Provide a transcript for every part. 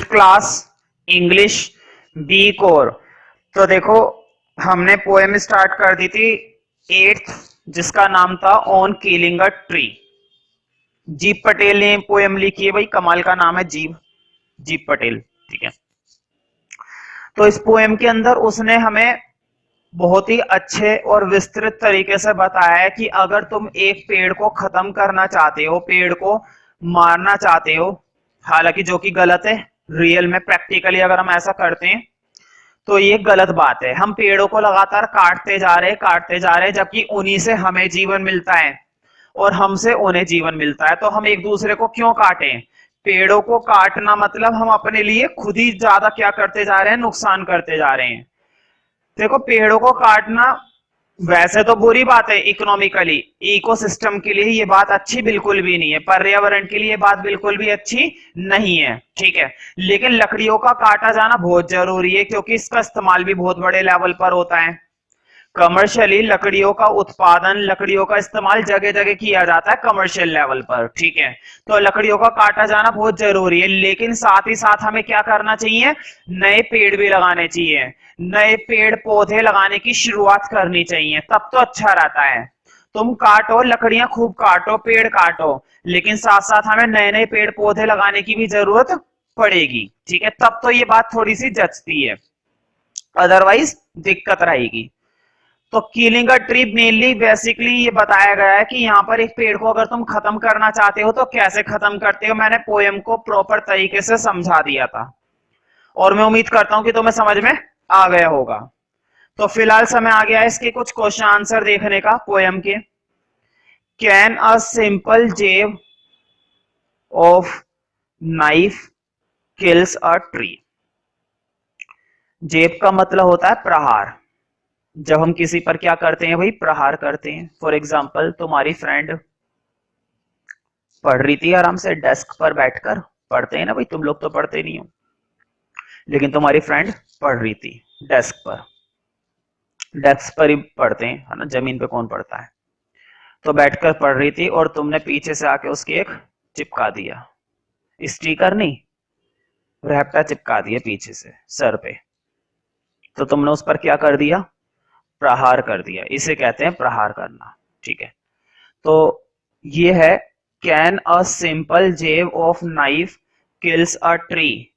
Class English B core. तो देखो हमने पोएम स्टार्ट कर दी थी 8th, जिसका नाम था on killing a tree. Jeep Patel ने पोएम लिखी है भाई, कमाल का नाम है जीप पटेल, ठीक है। तो इस पोएम के अंदर उसने हमें बहुत ही अच्छे और विस्तृत तरीके से बताया है कि अगर तुम एक पेड़ को खत्म करना चाहते हो, पेड़ को मारना चाहते हो, हालांकि जो कि गलत है, रियल में प्रैक्टिकली अगर हम ऐसा करते हैं तो ये गलत बात है। हम पेड़ों को लगातार काटते जा रहे हैं, जबकि उन्हीं से हमें जीवन मिलता है और हमसे उन्हें जीवन मिलता है। तो हम एक दूसरे को क्यों काटें? पेड़ों को काटना मतलब हम अपने लिए खुद ही ज्यादा क्या करते जा रहे हैं, नुकसान करते जा रहे हैं। देखो पेड़ों को काटना वैसे तो बुरी बात है, इकोनॉमिकली इकोसिस्टम के लिए ये बात अच्छी बिल्कुल भी नहीं है, पर्यावरण के लिए ये बात बिल्कुल भी अच्छी नहीं है, ठीक है। लेकिन लकड़ियों का काटा जाना बहुत जरूरी है, क्योंकि इसका इस्तेमाल भी बहुत बड़े लेवल पर होता है। कमर्शियली लकड़ियों का उत्पादन, लकड़ियों का इस्तेमाल जगह जगह किया जाता है कमर्शियल लेवल पर, ठीक है। तो लकड़ियों का काटा जाना बहुत जरूरी है, लेकिन साथ ही साथ हमें क्या करना चाहिए, नए पेड़ भी लगाने चाहिए, नए पेड़ पौधे लगाने की शुरुआत करनी चाहिए, तब तो अच्छा रहता है। तुम काटो, लकड़ियां खूब काटो, पेड़ काटो, लेकिन साथ साथ हमें नए नए पेड़ पौधे लगाने की भी जरूरत पड़ेगी, ठीक है। तब तो ये बात थोड़ी सी जचती है, अदरवाइज दिक्कत रहेगी। तो killing a tree mainly basically ये बताया गया है कि यहाँ पर एक पेड़ को अगर तुम खत्म करना चाहते हो तो कैसे खत्म करते हो। मैंने पोएम को प्रॉपर तरीके से समझा दिया था और मैं उम्मीद करता हूं कि तुम्हें समझ में आ गया होगा। तो फिलहाल समय आ गया है इसके कुछ क्वेश्चन आंसर देखने का पोएम के। कैन अ सिंपल जेब of knife kills a tree. जेब का मतलब होता है प्रहार। जब हम किसी पर क्या करते हैं भाई, प्रहार करते हैं। फॉर एग्जाम्पल तुम्हारी फ्रेंड पढ़ रही थी आराम से डेस्क पर बैठकर, पढ़ते हैं ना भाई, तुम लोग तो पढ़ते नहीं हो, लेकिन तुम्हारी फ्रेंड पढ़ रही थी डेस्क पर, डेस्क पर ही पढ़ते हैं है ना, जमीन पे कौन पढ़ता है। तो बैठकर पढ़ रही थी और तुमने पीछे से आके उसकी एक चिपका दिया, स्टिकर नहीं, रैप्टा चिपका दिया पीछे से सर पे। तो तुमने उस पर क्या कर दिया, प्रहार कर दिया। इसे कहते हैं प्रहार करना, ठीक है। तो ये है कैन अ सिंपल जेब of knife kills a tree.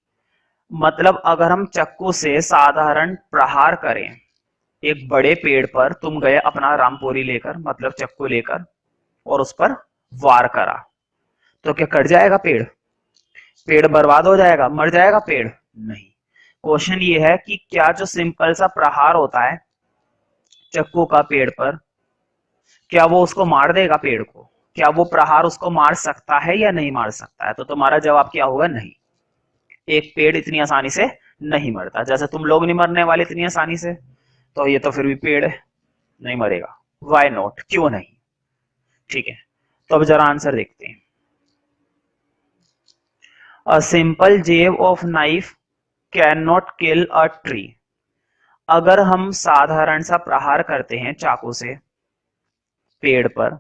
मतलब अगर हम चाकू से साधारण प्रहार करें एक बड़े पेड़ पर, तुम गए अपना रामपुरी लेकर, मतलब चाकू लेकर, और उस पर वार करा, तो क्या कट जाएगा पेड़? पेड़ बर्बाद हो जाएगा, मर जाएगा पेड़? नहीं। क्वेश्चन ये है कि क्या जो सिंपल सा प्रहार होता है चाकू का पेड़ पर, क्या वो उसको मार देगा पेड़ को? क्या वो प्रहार उसको मार सकता है या नहीं मार सकता है? तो तुम्हारा जवाब क्या होगा, नहीं। एक पेड़ इतनी आसानी से नहीं मरता, जैसे तुम लोग नहीं मरने वाले इतनी आसानी से, तो ये तो फिर भी पेड़ है, नहीं मरेगा। वाई नॉट, क्यों नहीं, ठीक है। तो अब जरा आंसर देखते हैं। अ सिंपल जेब of knife can not kill a tree. अगर हम साधारण सा प्रहार करते हैं चाकू से पेड़ पर,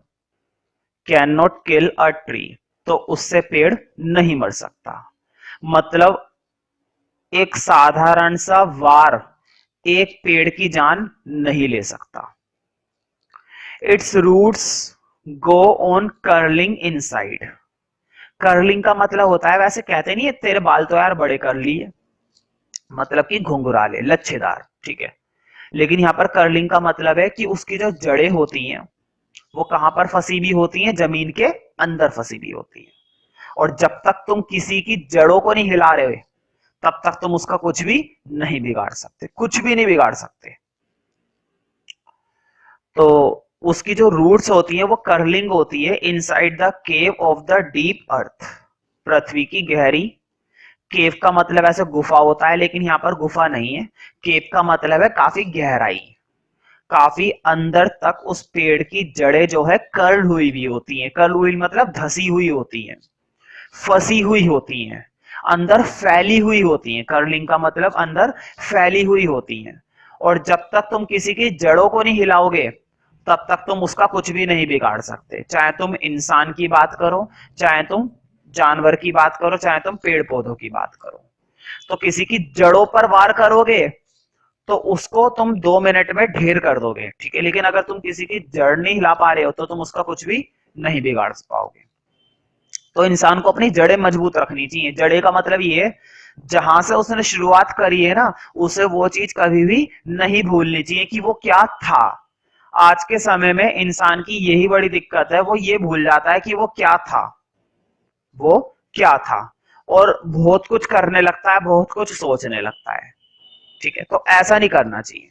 can not kill a tree, तो उससे पेड़ नहीं मर सकता। मतलब एक साधारण सा वार एक पेड़ की जान नहीं ले सकता। Its roots go on curling inside. Curling का मतलब होता है, वैसे कहते नहीं है तेरे बाल तो यार बड़े कर्ली है, मतलब कि घुंघराले लच्छेदार, ठीक है। लेकिन यहाँ पर कर्लिंग का मतलब है कि उसकी जो जड़ें होती हैं वो कहां पर फंसी भी होती हैं, जमीन के अंदर फंसी भी होती हैं। और जब तक तुम किसी की जड़ों को नहीं हिला रहे तब तक तुम उसका कुछ भी नहीं बिगाड़ सकते, कुछ भी नहीं बिगाड़ सकते। तो उसकी जो रूट्स होती है वो कर्लिंग होती है inside the cave of the deep earth. पृथ्वी की गहरी, केव का मतलब ऐसे गुफा होता है, लेकिन यहाँ पर गुफा नहीं है। केव का मतलब है काफी गहराई, काफी अंदर तक उस पेड़ की जड़ें जो है कर्ल हुई भी होती हैं। कर्ल हुई मतलब धसी हुई होती हैं, फंसी हुई होती हैं, अंदर फैली हुई होती हैं। कर्लिंग का मतलब अंदर फैली हुई होती हैं। और जब तक तुम किसी की जड़ों को नहीं हिलाओगे तब तक तुम उसका कुछ भी नहीं बिगाड़ सकते। चाहे तुम इंसान की बात करो, चाहे तुम जानवर की बात करो, चाहे तुम पेड़ पौधों की बात करो। तो किसी की जड़ों पर वार करोगे तो उसको तुम 2 मिनट में ढेर कर दोगे, ठीक है। लेकिन अगर तुम किसी की जड़ नहीं हिला पा रहे हो तो तुम उसका कुछ भी नहीं बिगाड़ पाओगे। तो इंसान को अपनी जड़ें मजबूत रखनी चाहिए। जड़े का मतलब ये है जहां से उसने शुरुआत करी है ना, उसे वो चीज कभी भी नहीं भूलनी चाहिए कि वो क्या था। आज के समय में इंसान की यही बड़ी दिक्कत है, वो ये भूल जाता है कि वो क्या था, वो क्या था, और बहुत कुछ करने लगता है, बहुत कुछ सोचने लगता है, ठीक है। तो ऐसा नहीं करना चाहिए।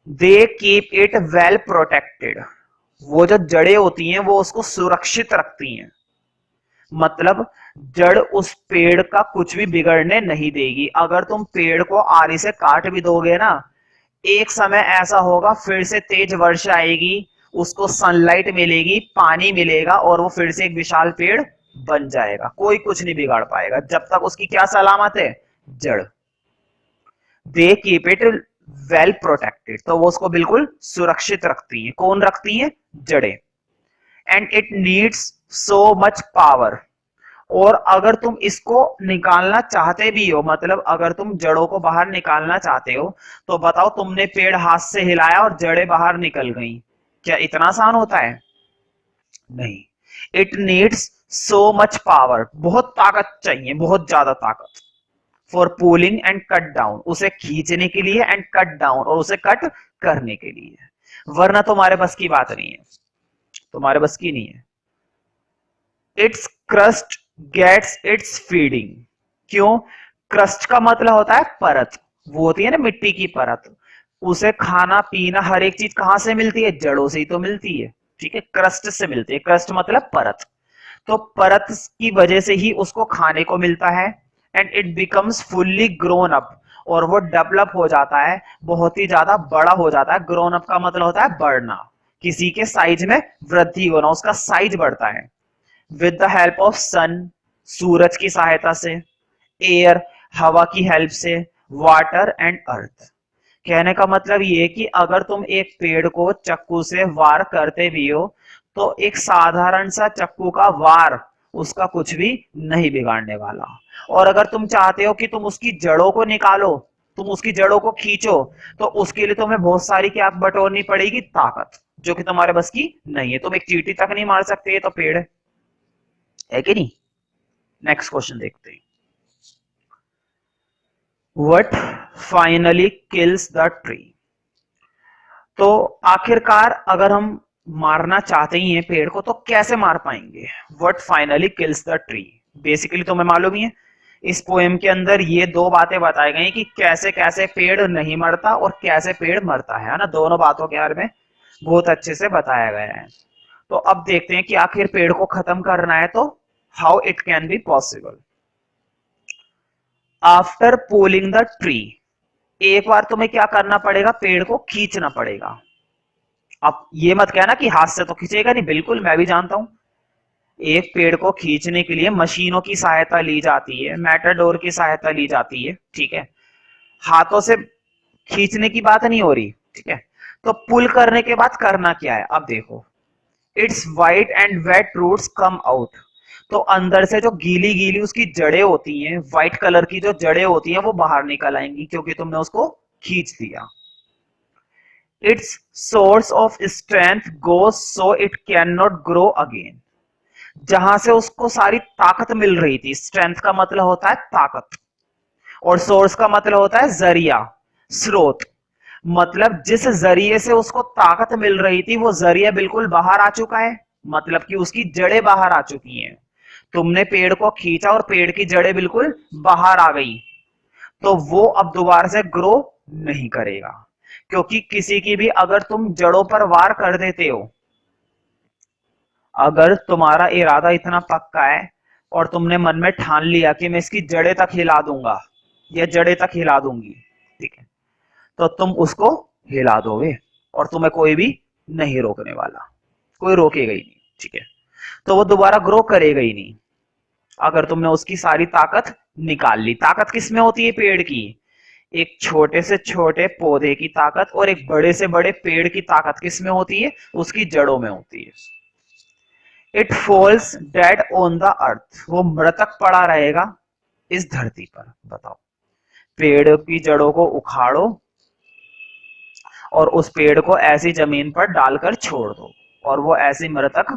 They keep it well protected, वो जो जड़ें होती हैं वो उसको सुरक्षित रखती हैं। मतलब जड़ उस पेड़ का कुछ भी बिगड़ने नहीं देगी। अगर तुम पेड़ को आरी से काट भी दोगे ना, एक समय ऐसा होगा फिर से तेज वर्षा आएगी, उसको सनलाइट मिलेगी, पानी मिलेगा और वो फिर से एक विशाल पेड़ बन जाएगा। कोई कुछ नहीं बिगाड़ पाएगा जब तक उसकी क्या सलामत है, जड़। They keep it well protected, तो वो उसको बिल्कुल सुरक्षित रखती है। कौन रखती है, जड़ें। And it needs so much power, और अगर तुम इसको निकालना चाहते भी हो, मतलब अगर तुम जड़ों को बाहर निकालना चाहते हो, तो बताओ तुमने पेड़ हाथ से हिलाया और जड़ें बाहर निकल गई, क्या इतना आसान होता है, नहीं। It needs so much power, बहुत ताकत चाहिए, बहुत ज्यादा ताकत। For pulling and cut down, उसे खींचने के लिए, एंड कट डाउन, और उसे कट करने के लिए। वरना तुम्हारे बस की बात नहीं है, तुम्हारे बस की नहीं है। Its crust gets its feeding, क्यों, क्रस्ट का मतलब होता है परत, वो होती है ना मिट्टी की परत। उसे खाना पीना हर एक चीज कहां से मिलती है, जड़ों से ही तो मिलती है, ठीक है। क्रस्ट से मिलती है, क्रस्ट मतलब परत। तो परत की वजह से ही उसको खाने को मिलता है। And it becomes fully grown up, और वो डेवलप हो जाता है, बहुत ही ज्यादा बड़ा हो जाता है। ग्रोन अप का मतलब होता है बढ़ना, किसी के साइज में वृद्धि होना, उसका साइज बढ़ता है। विद द हेल्प ऑफ सन, सूरज की सहायता से, एयर, हवा की हेल्प से, वाटर एंड अर्थ। कहने का मतलब ये कि अगर तुम एक पेड़ को चक्कू से वार करते भी हो तो एक साधारण सा चक्कू का वार उसका कुछ भी नहीं बिगाड़ने वाला। और अगर तुम चाहते हो कि तुम उसकी जड़ों को निकालो, तुम उसकी जड़ों को खींचो, तो उसके लिए तुम्हें बहुत सारी क्या बटोरनी पड़ेगी, ताकत, जो कि तुम्हारे बस की नहीं है। तुम एक चींटी तक नहीं मार सकते, ये तो पेड़ है कि नहीं। नेक्स्ट क्वेश्चन देखते हैं। What finally kills the tree, तो आखिरकार अगर हम मारना चाहते ही हैं पेड़ को तो कैसे मार पाएंगे। What finally kills the tree, basically तुम्हें मालूम ही है इस पोएम के अंदर ये दो बातें बताई गई कि कैसे कैसे पेड़ नहीं मरता और कैसे पेड़ मरता है ना। दोनों बातों के बारे में बहुत अच्छे से बताया गया है। तो अब देखते हैं कि आखिर पेड़ को खत्म करना है तो how it can be possible. After pulling the tree, एक बार तुम्हें क्या करना पड़ेगा, पेड़ को खींचना पड़ेगा। अब ये मत कहना कि हाथ से तो खींचेगा नहीं, बिल्कुल मैं भी जानता हूं। एक पेड़ को खींचने के लिए मशीनों की सहायता ली जाती है, मैटाडोर की सहायता ली जाती है, ठीक है। हाथों से खींचने की बात नहीं हो रही, ठीक है। तो पुल करने के बाद करना क्या है, अब देखो। Its white and wet roots come out, तो अंदर से जो गीली गीली उसकी जड़ें होती हैं, व्हाइट कलर की जो जड़ें होती हैं वो बाहर निकल आएंगी क्योंकि तुमने उसको खींच दिया। It's source of strength goes so it can not grow again, जहां से उसको सारी ताकत मिल रही थी, स्ट्रेंथ का मतलब होता है ताकत, और सोर्स का मतलब होता है जरिया, स्रोत। मतलब जिस जरिए से उसको ताकत मिल रही थी वो जरिया बिल्कुल बाहर आ चुका है, मतलब कि उसकी जड़ें बाहर आ चुकी हैं। तुमने पेड़ को खींचा और पेड़ की जड़ें बिल्कुल बाहर आ गई, तो वो अब दोबारा से ग्रो नहीं करेगा। क्योंकि किसी की भी अगर तुम जड़ों पर वार कर देते हो, अगर तुम्हारा इरादा इतना पक्का है और तुमने मन में ठान लिया कि मैं इसकी जड़ें तक हिला दूंगा या जड़ें तक हिला दूंगी, ठीक है, तो तुम उसको हिला दोगे और तुम्हें कोई भी नहीं रोकने वाला, कोई रोकेगा ही नहीं, ठीक है। तो वो दोबारा ग्रो करेगा ही नहीं अगर तुमने उसकी सारी ताकत निकाल ली। ताकत किसमें होती है, पेड़ की। एक छोटे से छोटे पौधे की ताकत और एक बड़े से बड़े पेड़ की ताकत किसमें होती है, उसकी जड़ों में होती है। It falls dead on the earth, वो मृतक पड़ा रहेगा इस धरती पर? बताओ। पेड़ की जड़ों को उखाड़ो और उस पेड़ को ऐसी जमीन पर डालकर छोड़ दो और वो ऐसी मृतक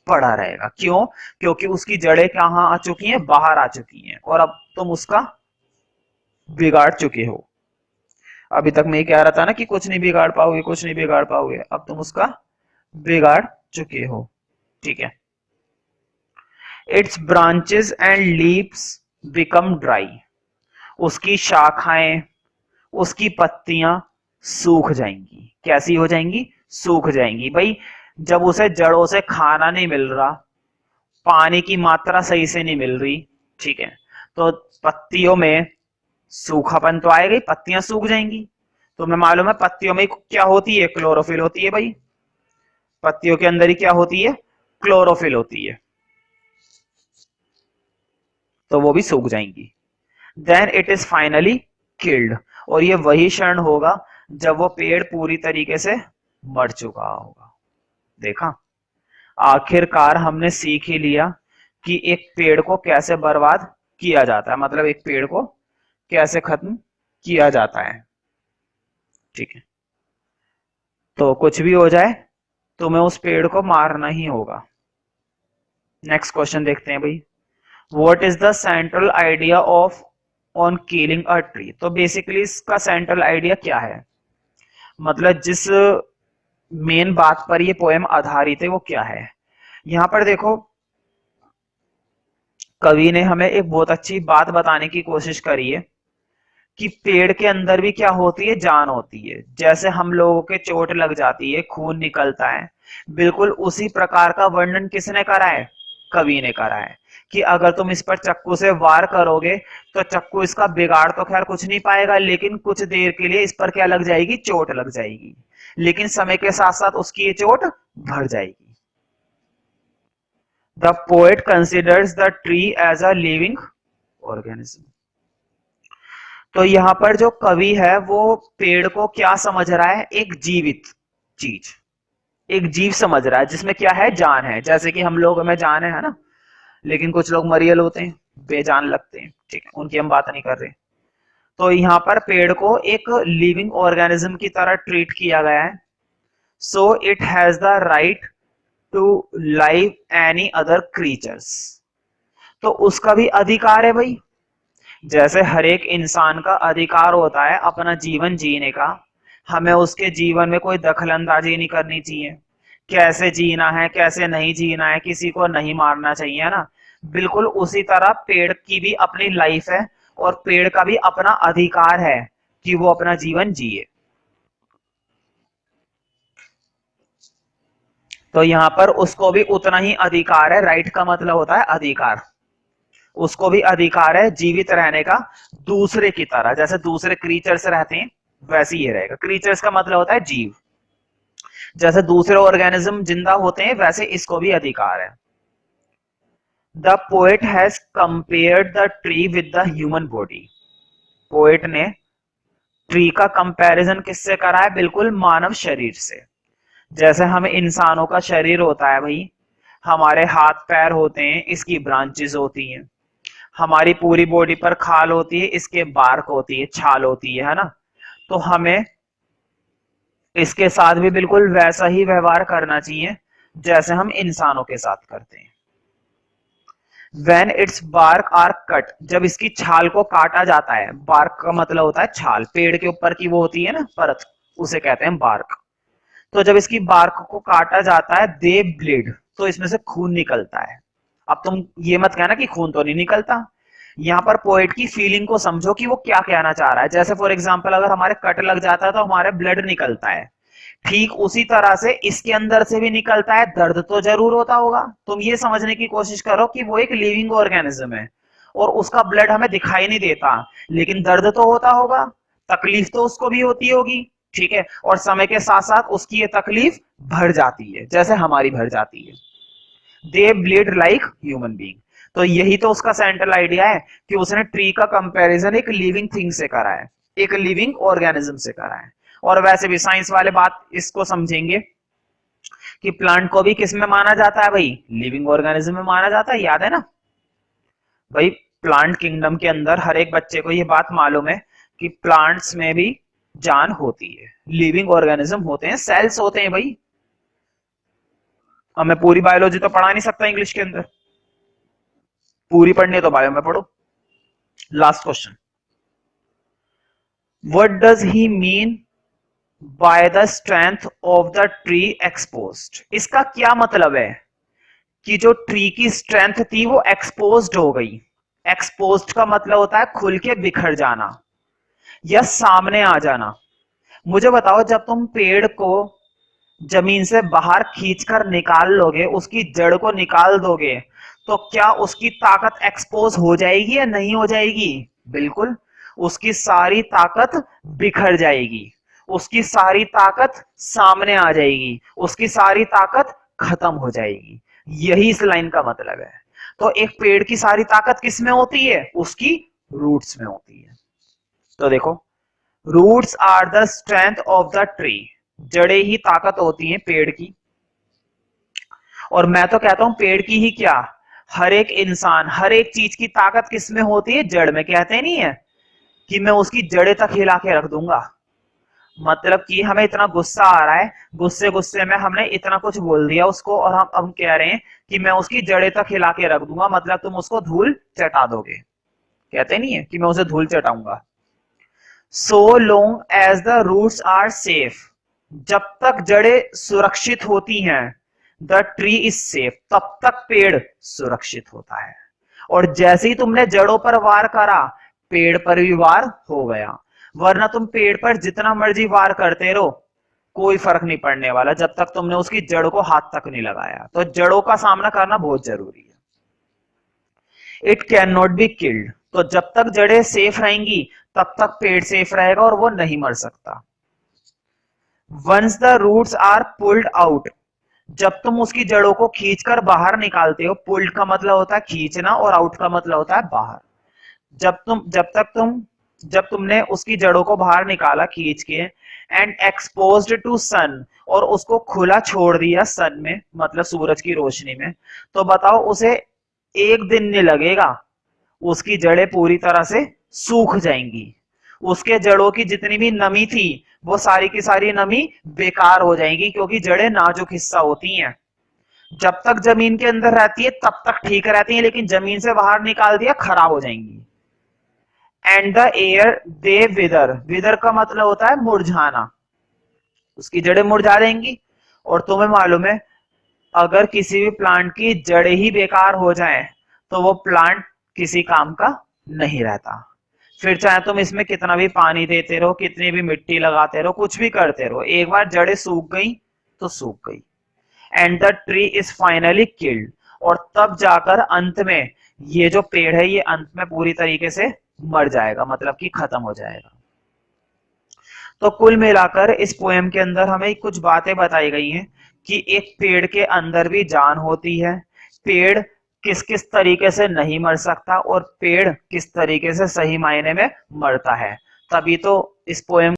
पड़ा रहेगा। क्यों? क्योंकि उसकी जड़ें कहाँ आ चुकी हैं? बाहर आ चुकी हैं और अब तुम उसका बिगाड़ चुके हो। अभी तक मैं ये कह रहा था ना कि कुछ नहीं बिगाड़ पाओगे, कुछ नहीं बिगाड़ पाओगे, अब तुम उसका बिगाड़ चुके हो। ठीक है। It's branches and leaves become dry. उसकी शाखाएं, उसकी पत्तियां सूख जाएंगी। कैसी हो जाएंगी? सूख जाएंगी। भाई जब उसे जड़ों से खाना नहीं मिल रहा, पानी की मात्रा सही से नहीं मिल रही, ठीक है, तो पत्तियों में सूखापन तो आएगा ही, पत्तियां सूख जाएंगी। तो हमें मालूम है पत्तियों में क्या होती है? क्लोरोफिल होती है भाई। पत्तियों के अंदर ही क्या होती है? क्लोरोफिल होती है। तो वो भी सूख जाएंगी। Then it is finally killed. और ये वही क्षण होगा जब वो पेड़ पूरी तरीके से मर चुका होगा। देखा, आखिरकार हमने सीख ही लिया कि एक पेड़ को कैसे बर्बाद किया जाता है, मतलब एक पेड़ को कैसे खत्म किया जाता है। ठीक है, तो कुछ भी हो जाए तुम्हें उस पेड़ को मारना ही होगा। नेक्स्ट क्वेश्चन देखते हैं भाई। What is the central idea of on killing a tree? तो बेसिकली इसका सेंट्रल आइडिया क्या है, मतलब जिस मेन बात पर ये पोएम आधारित है वो क्या है? यहां पर देखो, कवि ने हमें एक बहुत अच्छी बात बताने की कोशिश करी है कि पेड़ के अंदर भी क्या होती है? जान होती है। जैसे हम लोगों के चोट लग जाती है, खून निकलता है, बिल्कुल उसी प्रकार का वर्णन किसने करा है? कवि ने करा है कि अगर तुम इस पर चक्कू से वार करोगे तो चक्कू इसका बिगाड़ तो खैर कुछ नहीं पाएगा, लेकिन कुछ देर के लिए इस पर क्या लग जाएगी? चोट लग जाएगी, लेकिन समय के साथ साथ उसकी ये चोट भर जाएगी। The poet considers the tree as a living organism. तो यहां पर जो कवि है वो पेड़ को क्या समझ रहा है? एक जीवित चीज, एक जीव समझ रहा है जिसमें क्या है? जान है। जैसे कि हम लोग में जान है ना, लेकिन कुछ लोग मरियल होते हैं, बेजान लगते हैं, ठीक है, उनकी हम बात नहीं कर रहे। तो यहाँ पर पेड़ को एक लिविंग ऑर्गेनिज्म की तरह ट्रीट किया गया है। So it has the right to live any other creatures. तो उसका भी अधिकार है भाई, जैसे हर एक इंसान का अधिकार होता है अपना जीवन जीने का, हमें उसके जीवन में कोई दखल अंदाजी नहीं करनी चाहिए। कैसे जीना है, कैसे नहीं जीना है, किसी को नहीं मारना चाहिए ना। बिल्कुल उसी तरह पेड़ की भी अपनी लाइफ है और पेड़ का भी अपना अधिकार है कि वो अपना जीवन जिए। तो यहाँ पर उसको भी उतना ही अधिकार है। राइट का मतलब होता है अधिकार। उसको भी अधिकार है जीवित रहने का, दूसरे की तरह। जैसे दूसरे क्रीचर्स रहते हैं वैसे ही रहेगा। क्रीचर्स का मतलब होता है जीव। जैसे दूसरे ऑर्गेनिज्म जिंदा होते हैं वैसे इसको भी अधिकार है। The poet has compared the tree with the human body. Poet ने ट्री का कंपैरिजन किससे करा है? बिल्कुल मानव शरीर से। जैसे हम इंसानों का शरीर होता है भाई, हमारे हाथ पैर होते हैं, इसकी ब्रांचेस होती हैं, हमारी पूरी बॉडी पर खाल होती है, इसके बार्क होती है, छाल होती है ना। तो हमें इसके साथ भी बिल्कुल वैसा ही व्यवहार करना चाहिए जैसे हम इंसानों के साथ करते हैं। When its bark are cut, जब इसकी छाल को काटा जाता है, बार्क का मतलब होता है छाल, पेड़ के ऊपर की वो होती है ना परत, उसे कहते हैं बार्क। तो जब इसकी बार्क को काटा जाता है, दे ब्लीड, तो इसमें से खून निकलता है। अब तुम ये मत कहना कि खून तो नहीं निकलता। यहाँ पर पोएट की फीलिंग को समझो कि वो क्या कहना चाह रहा है। जैसे फॉर एग्जांपल अगर हमारे कट लग जाता है तो हमारे ब्लड निकलता है, ठीक उसी तरह से इसके अंदर से भी निकलता है। दर्द तो जरूर होता होगा। तुम ये समझने की कोशिश करो कि वो एक लिविंग ऑर्गेनिज्म है और उसका ब्लड हमें दिखाई नहीं देता, लेकिन दर्द तो होता होगा, तकलीफ तो उसको भी होती होगी, ठीक है। और समय के साथ साथ उसकी ये तकलीफ भर जाती है जैसे हमारी भर जाती है। दे ब्लीड लाइक ह्यूमन बीइंग। तो यही तो उसका सेंट्रल आइडिया है कि उसने ट्री का कंपैरिजन एक लिविंग थिंग से करा है, एक लिविंग ऑर्गेनिज्म से करा है। और वैसे भी साइंस वाले बात इसको समझेंगे कि प्लांट को भी किस में माना जाता है भाई? लिविंग ऑर्गेनिज्म में माना जाता है, याद है ना भाई। प्लांट किंगडम के अंदर हर एक बच्चे को ये बात मालूम है कि प्लांट्स में भी जान होती है, लिविंग ऑर्गेनिज्म होते हैं, सेल्स होते हैं भाई। अब मैं पूरी बायोलॉजी तो पढ़ा नहीं सकता इंग्लिश के अंदर, पूरी पढ़नी है तो बायो में पढ़ो। Last question, what does he mean by the strength of the tree exposed? इसका क्या मतलब है कि जो ट्री की स्ट्रेंथ थी वो एक्सपोज्ड हो गई। एक्सपोज्ड का मतलब होता है खुल के बिखर जाना या सामने आ जाना। मुझे बताओ, जब तुम पेड़ को जमीन से बाहर खींचकर निकाल लोगे, उसकी जड़ को निकाल दोगे, तो क्या उसकी ताकत एक्सपोज हो जाएगी या नहीं हो जाएगी? बिल्कुल, उसकी सारी ताकत बिखर जाएगी, उसकी सारी ताकत सामने आ जाएगी, उसकी सारी ताकत खत्म हो जाएगी। यही इस लाइन का मतलब है। तो एक पेड़ की सारी ताकत किस में होती है? उसकी रूट्स में होती है। तो देखो, roots are the strength of the tree, जड़ें ही ताकत होती हैं पेड़ की। और मैं तो कहता हूं पेड़ की ही क्या, हर एक इंसान, हर एक चीज की ताकत किस में होती है? जड़ में। कहते नहीं है कि मैं उसकी जड़ें तक हिला के रख दूंगा। मतलब कि हमें इतना गुस्सा आ रहा है, गुस्से गुस्से में हमने इतना कुछ बोल दिया उसको, और हम कह रहे हैं कि मैं उसकी जड़ें तक हिला के रख दूंगा, मतलब तुम उसको धूल चटा दोगे। कहते नहीं है कि मैं उसे धूल चटाऊंगा। so long as the roots are safe, जब तक जड़ें सुरक्षित होती हैं, the tree is safe, तब तक पेड़ सुरक्षित होता है। और जैसे ही तुमने जड़ों पर वार करा, पेड़ पर भी वार हो गया। वरना तुम पेड़ पर जितना मर्जी वार करते रहो, कोई फर्क नहीं पड़ने वाला जब तक तुमने उसकी जड़ को हाथ तक नहीं लगाया। तो जड़ों का सामना करना बहुत जरूरी है। It can not be killed, तो जब तक जड़ें सेफ रहेंगी तब तक पेड़ सेफ रहेगा और वो नहीं मर सकता। Once the roots are pulled out, जब तुम उसकी जड़ों को खींचकर बाहर निकालते हो, पुल्ड का मतलब होता है खींचना और आउट का मतलब होता है बाहर। जब तुमने उसकी जड़ों को बाहर निकाला खींच के, एंड एक्सपोज्ड टू सन, और उसको खुला छोड़ दिया सन में, मतलब सूरज की रोशनी में, तो बताओ उसे एक दिन नहीं लगेगा, उसकी जड़ें पूरी तरह से सूख जाएंगी। उसके जड़ों की जितनी भी नमी थी वो सारी की सारी नमी बेकार हो जाएगी, क्योंकि जड़ें नाजुक हिस्सा होती हैं। जब तक जमीन के अंदर रहती है तब तक ठीक रहती है, लेकिन जमीन से बाहर निकाल दिया खराब हो जाएंगी। एंड द एयर दे विदर, विदर का मतलब होता है मुरझाना, उसकी जड़ें मुरझा देंगी। और तुम्हें मालूम है, अगर किसी भी प्लांट की जड़ें ही बेकार हो जाएं तो वो प्लांट किसी काम का नहीं रहता। फिर चाहे तुम इसमें कितना भी पानी देते रहो, कितनी भी मिट्टी लगाते रहो, कुछ भी करते रहो, एक बार जड़ें सूख गई तो सूख गई। And the tree is finally killed, और तब जाकर अंत में ये जो पेड़ है ये अंत में पूरी तरीके से मर जाएगा, मतलब कि खत्म हो जाएगा। तो कुल मिलाकर इस पोएम के अंदर हमें कुछ बातें बताई गई हैं कि एक पेड़ के अंदर भी जान होती है, पेड़ किस किस तरीके से नहीं मर सकता और पेड़ किस तरीके से सही मायने में मरता है। तभी तो इस पोएम